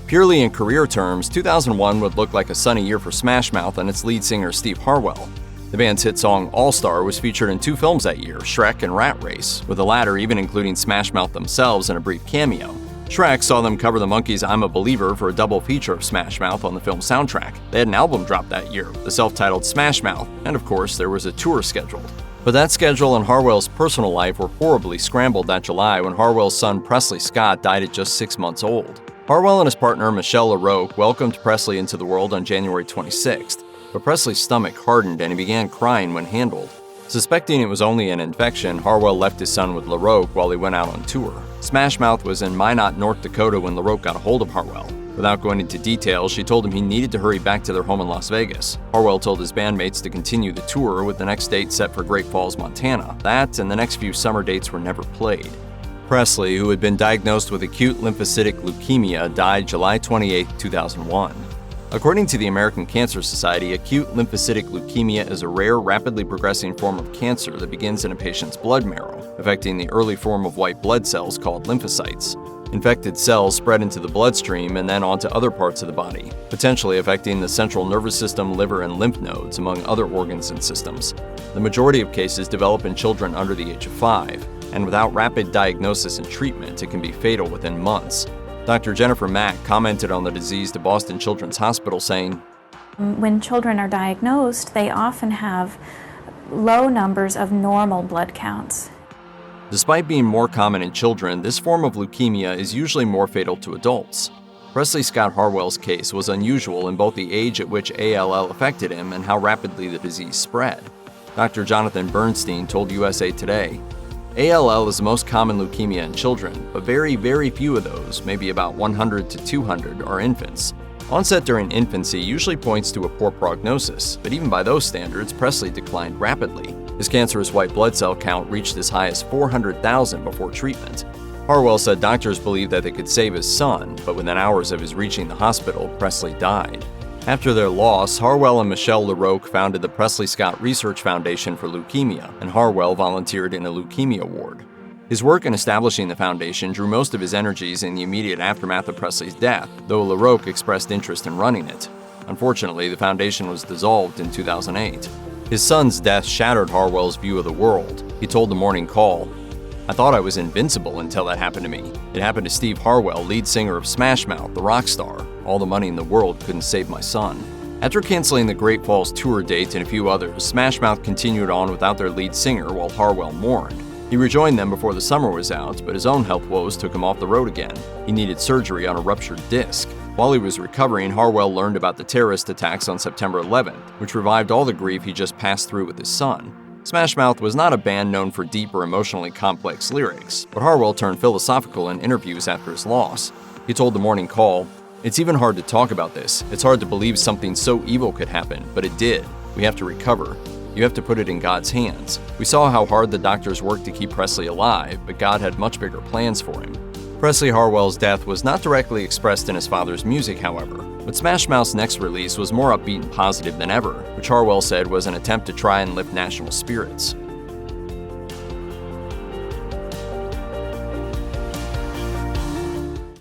Purely in career terms, 2001 would look like a sunny year for Smash Mouth and its lead singer Steve Harwell. The band's hit song All Star was featured in 2 films that year, Shrek and Rat Race, with the latter even including Smash Mouth themselves in a brief cameo. Shrek saw them cover the Monkees' I'm a Believer for a double feature of Smash Mouth on the film's soundtrack. They had an album drop that year, the self-titled Smash Mouth, and of course there was a tour scheduled. But that schedule and Harwell's personal life were horribly scrambled that July when Harwell's son Presley Scott died at just 6 months old. Harwell and his partner Michelle LaRocque welcomed Presley into the world on January 26th, but Presley's stomach hardened and he began crying when handled. Suspecting it was only an infection, Harwell left his son with LaRocque while he went out on tour. Smash Mouth was in Minot, North Dakota when LaRocque got a hold of Harwell. Without going into details, she told him he needed to hurry back to their home in Las Vegas. Harwell told his bandmates to continue the tour, with the next date set for Great Falls, Montana. That and the next few summer dates were never played. Presley, who had been diagnosed with acute lymphocytic leukemia, died July 28, 2001. According to the American Cancer Society, acute lymphocytic leukemia is a rare, rapidly progressing form of cancer that begins in a patient's blood marrow, affecting the early form of white blood cells called lymphocytes. Infected cells spread into the bloodstream and then onto other parts of the body, potentially affecting the central nervous system, liver, and lymph nodes, among other organs and systems. The majority of cases develop in children under the age of 5, and without rapid diagnosis and treatment, it can be fatal within months. Dr. Jennifer Mack commented on the disease to Boston Children's Hospital, saying, "When children are diagnosed, they often have low numbers of normal blood counts." Despite being more common in children, this form of leukemia is usually more fatal to adults. Presley Scott Harwell's case was unusual in both the age at which ALL affected him and how rapidly the disease spread. Dr. Jonathan Bernstein told USA Today, ALL is the most common leukemia in children, but very, very few of those, maybe about 100 to 200, are infants. Onset during infancy usually points to a poor prognosis, but even by those standards, Presley declined rapidly. His cancerous white blood cell count reached as high as 400,000 before treatment. Harwell said doctors believed that they could save his son, but within hours of his reaching the hospital, Presley died. After their loss, Harwell and Michelle LaRocque founded the Presley Scott Research Foundation for Leukemia, and Harwell volunteered in a leukemia ward. His work in establishing the foundation drew most of his energies in the immediate aftermath of Presley's death, though LaRocque expressed interest in running it. Unfortunately, the foundation was dissolved in 2008. His son's death shattered Harwell's view of the world. He told the Morning Call, "I thought I was invincible until that happened to me. It happened to Steve Harwell, lead singer of Smash Mouth, the rock star. All the money in the world couldn't save my son." After canceling the Great Falls tour date and a few others, Smash Mouth continued on without their lead singer while Harwell mourned. He rejoined them before the summer was out, but his own health woes took him off the road again. He needed surgery on a ruptured disc. While he was recovering, Harwell learned about the terrorist attacks on September 11th, which revived all the grief he just passed through with his son. Smash Mouth was not a band known for deep or emotionally complex lyrics, but Harwell turned philosophical in interviews after his loss. He told the Morning Call, "It's even hard to talk about this. It's hard to believe something so evil could happen, but it did. We have to recover. You have to put it in God's hands. We saw how hard the doctors worked to keep Presley alive, but God had much bigger plans for him." Presley Harwell's death was not directly expressed in his father's music, however, but Smash Mouth's next release was more upbeat and positive than ever, which Harwell said was an attempt to try and lift national spirits.